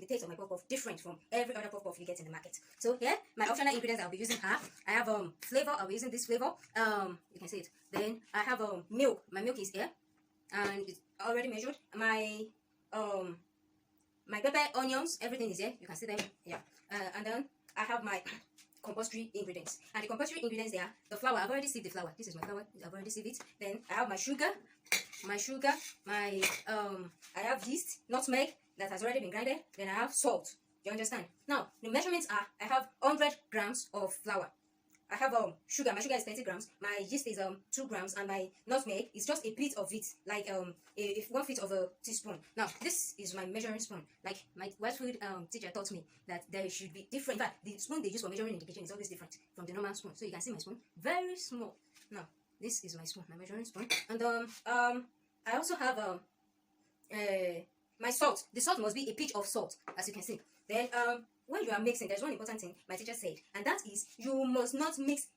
the taste of my puff puff different from every other puff puff you get in the market. So here, my optional ingredients I'll be using are, I have flavor. I'll be using this flavor. You can see it. Then I have milk. My milk is here, and it's already measured. My pepper, onions, everything is here. You can see them. Yeah. And then I have my compulsory ingredients, and the compulsory ingredients there, the flour. I've already sieved the flour. This is my flour. I've already sieved it. Then I have my sugar, I have yeast, nutmeg that has already been grinded. Then I have salt. You understand? Now the measurements are, I have 100 grams of flour. I have sugar. My sugar is 20 grams. My yeast is 2 grams, and my nutmeg is just a bit of it, like a 1/5 of a teaspoon. Now this is my measuring spoon. Like my West food teacher taught me that there should be different. In fact, the spoon they use for measuring in the kitchen is always different from the normal spoon. So you can see my spoon, very small. Now this is my spoon, my measuring spoon, and I also have my salt. The salt must be a pinch of salt, as you can see. Then when you are mixing, there's one important thing my teacher said, and that is you must not mix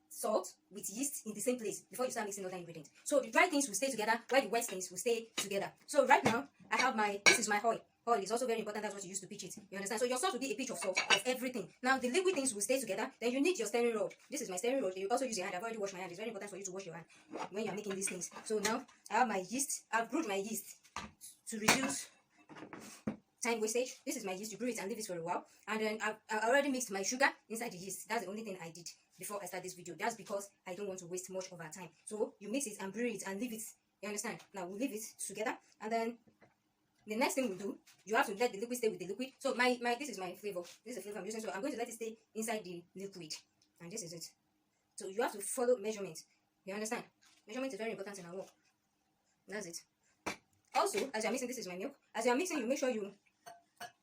salt with yeast in the same place before you start mixing other ingredients. So the dry things will stay together while the wet things will stay together. So right now I have this is my oil. Oil is also very important. That's what you use to pitch it. You understand? So your salt will be a pinch of salt of everything. Now the liquid things will stay together. Then you need your stirring rod. This is my stirring rod. You also use your hand. I've already washed my hand. It's very important for you to wash your hand when you're making these things. So now I have my yeast. I've brewed my yeast to reduce time wastage. This is my yeast. You brew it and leave it for a while. And then I already mixed my sugar inside the yeast. That's the only thing I did before I start this video. That's because I don't want to waste much of our time. So you mix it and brew it and leave it. You understand? Now we'll leave it together, and then the next thing we do, you have to let the liquid stay with the liquid. So this is my flavor. This is the flavor I'm using. So I'm going to let it stay inside the liquid, and this is it. So you have to follow measurement. You understand? Measurement is very important in our work. That's it. Also, as you're mixing, this is my milk. As you're mixing, you make sure you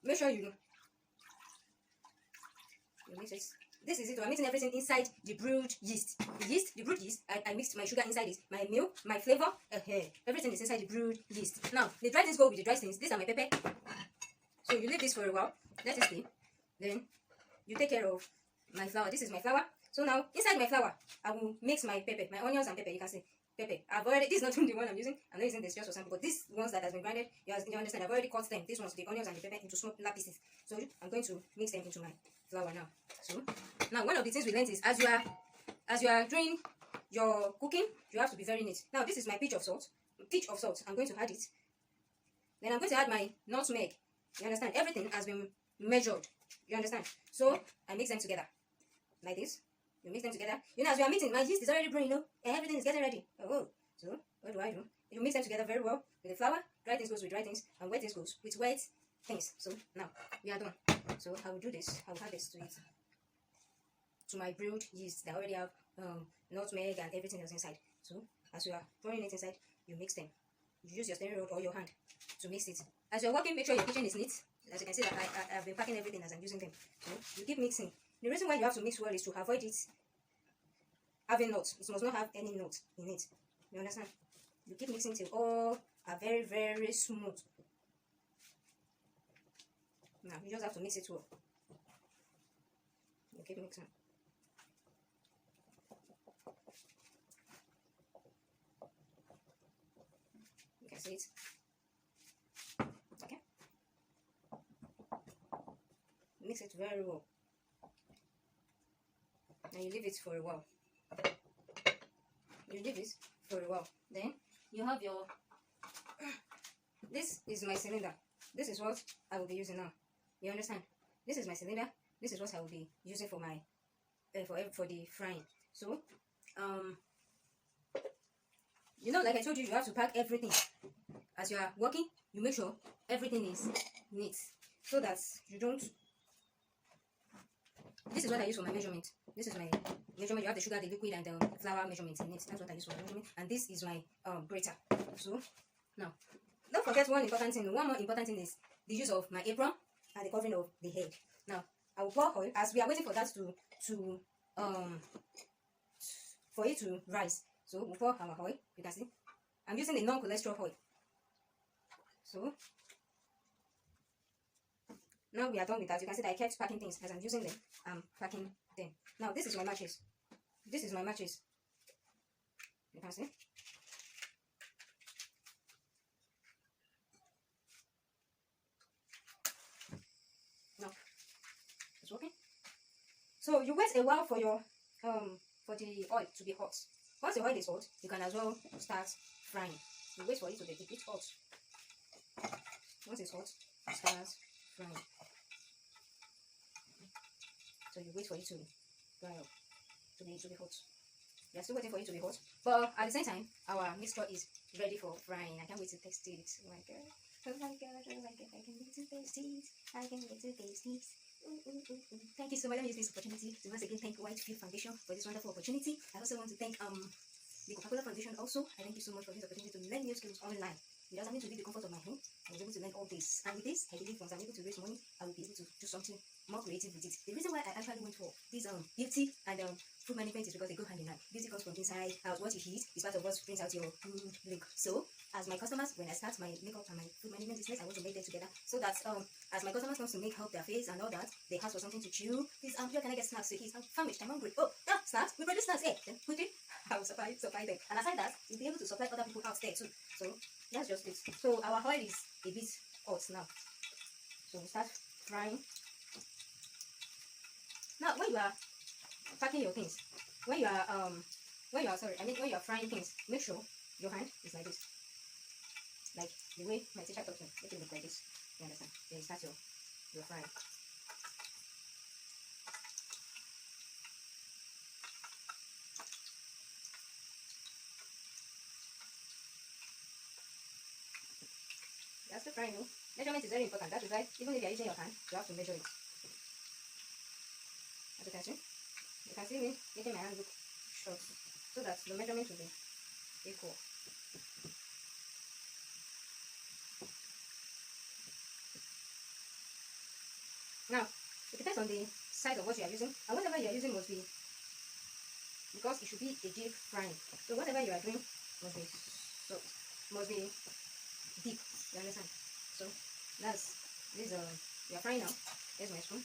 mix it. This is it. I'm mixing everything inside the brewed yeast. The brewed yeast, I mixed my sugar inside it. My milk, my flavor, everything is inside the brewed yeast. Now, the dry things go with the dry things. These are my pepper. So you leave this for a while. Let it stay. Then, you take care of my flour. This is my flour. So now, inside my flour, I will mix my pepper, my onions and pepper. You can see pepper. This is not the one I'm using. I'm not using this just for sample, but these ones that has been grinded, you understand, I've already cut them. These ones, the onions and the pepper, into small pieces. So I'm going to mix them into my flour now. So now one of the things we learned is as you are doing your cooking, you have to be very neat. Now this is my pinch of salt. I'm going to add it. Then I'm going to add my nutmeg. You understand? Everything has been measured. You understand? So I mix them together like this. You mix them together. You know, as we are mixing, my yeast is already brewing, and everything is getting ready. Oh, so what do? You mix them together very well with the flour. Dry things goes with dry things, and wet things goes with wet things. So now we are done. So I will do this. I will add this to it, to my brewed yeast that already have nutmeg and everything else inside. So as you are pouring it inside, you mix them. You use your stirring rod or your hand to mix it. As you're working, make sure your kitchen is neat. As you can see, that I have been packing everything as I'm using them. So you keep mixing. The reason why you have to mix well is to avoid it having nuts. It must not have any nuts in it. You understand? You keep mixing till all are very, very smooth. Now you just have to mix it well. You keep mixing. You can see it. Okay. Mix it very well. And you leave it for a while. Then you have your. This is my cylinder. This is what I will be using now. You understand? This is my cylinder. This is what I will be using for my for the frying. So you know, like I told you, you have to pack everything. As you are working, you make sure everything is neat so that you don't. This is what I use for my measurement. This is my measurement. You have the sugar, the liquid, and the flour measurement in it. That's what I use for my measurement. And this is my grater. So now, don't forget one important thing. One more important thing is the use of my apron and the covering of the head. Now, I will pour oil as we are waiting for that for it to rise. So we'll pour our oil. You can see, I'm using a non-cholesterol oil. So now we are done with that. You can see that I kept packing things as I'm using them. I'm packing them. Now this is my matches. This is my matches. You can see. So you wait a while for your for the oil to be hot. Once the oil is hot, you can as well start frying. You wait for it to be a bit hot. Once it's hot, you start frying. So you wait for it to dry up, to be hot. We are still waiting for it to be hot, but at the same time, our mixture is ready for frying. I can't wait to taste it. Oh my god! Oh my god! Oh my god! I can't wait to taste it. I can't wait to taste it. Ooh, ooh, ooh, ooh. Thank you so much. Let me use this opportunity to once again thank Whitefield Foundation for this wonderful opportunity. I also want to thank the Coca-Cola Foundation also. I thank you so much for this opportunity to learn new skills online. Without having to leave the comfort of my home, I was able to learn all this. And with this, I believe once I'm able to raise money, I will be able to do something more creative with it. The reason why I actually went for this beauty and food management is because they go hand in hand. Beauty comes from inside out. What you eat is part of what brings out your good look. So, as my customers, when I start my makeup and my food management business, I want to make them together so that as my customers want to make help their face and all that, they ask for something to chew. Please, where can I get snacks to eat? I'm famished. I'm hungry. Oh, yeah, snacks. We produce snacks. Yeah, then quickly, I will supply them. And aside that, you'll be able to supply other people out there too. So that's just it. So our oil is a bit hot now. So we start frying. Now, when you are packing your things, when you are when you are frying things, make sure your hand is like this, like the way my teacher taught me. Make it look like this. You understand? Then you start your frying. That's the frying. No? Measurement is very important. That is why even if you are using your hand, you have to measure it. As you can see me making my hand look short so that the measurement will be equal. Now, it depends on the size of what you are using, and whatever you are using must be, because it should be a deep frying. So whatever you are doing must be deep. You understand? So that's this. We are frying now. Here's my spoon.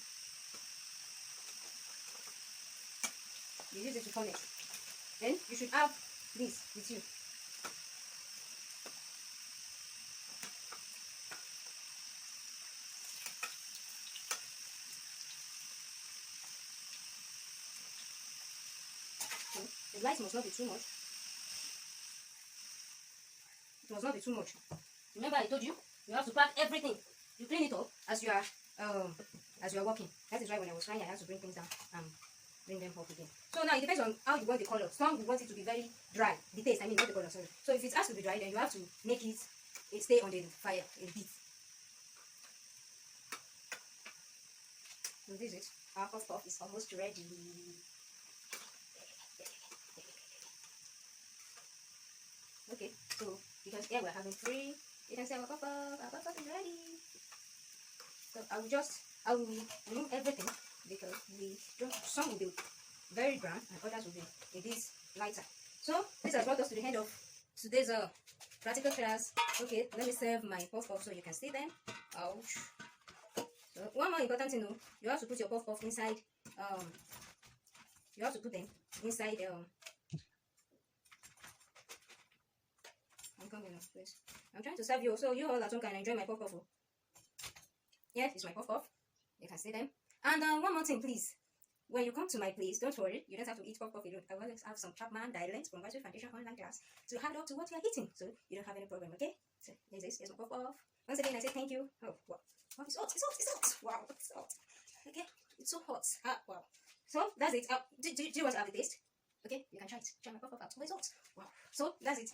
You use it to turn it. Then you should have this with you. So the light must not be too much. It must not be too much. Remember, I told you have to pack everything. You clean it up as you are working. That is why when I was frying, I had to bring things down and bring them up again. So now it depends on how you want the color. Some you want it to be very dry. The taste, I mean, not the color, sorry. So if it has to be dry, then you have to make it stay on the fire a bit. So this is it. Our puff is almost ready. Okay, so because here we're having 3, you can say our puff is ready. So I will remove everything because some will be very brown and others will be a bit lighter. So this has brought us to the end of today's practical class. Okay, let me serve my puff so you can see them. Ouch. So one more important thing, you have to put your puff inside. You have to put them inside. I'm coming now, please. I'm trying to serve you so you all at home can enjoy my puff. Yeah, it's my puff. You can see them. And one more thing, please. When you come to my place, don't worry, you don't have to eat puff alone. I will have some Chapman dialect from Whitefield Foundation online class to add up to what you are eating, so you don't have any problem, okay? So here's my puff. Once again, I say thank you. Oh, wow. Oh, it's hot. Wow, it's hot. Okay, it's so hot. Wow. So that's it. Do you want to have a taste? Okay, you can try it. Try my puff out. Oh, it's hot. Wow. So that's it.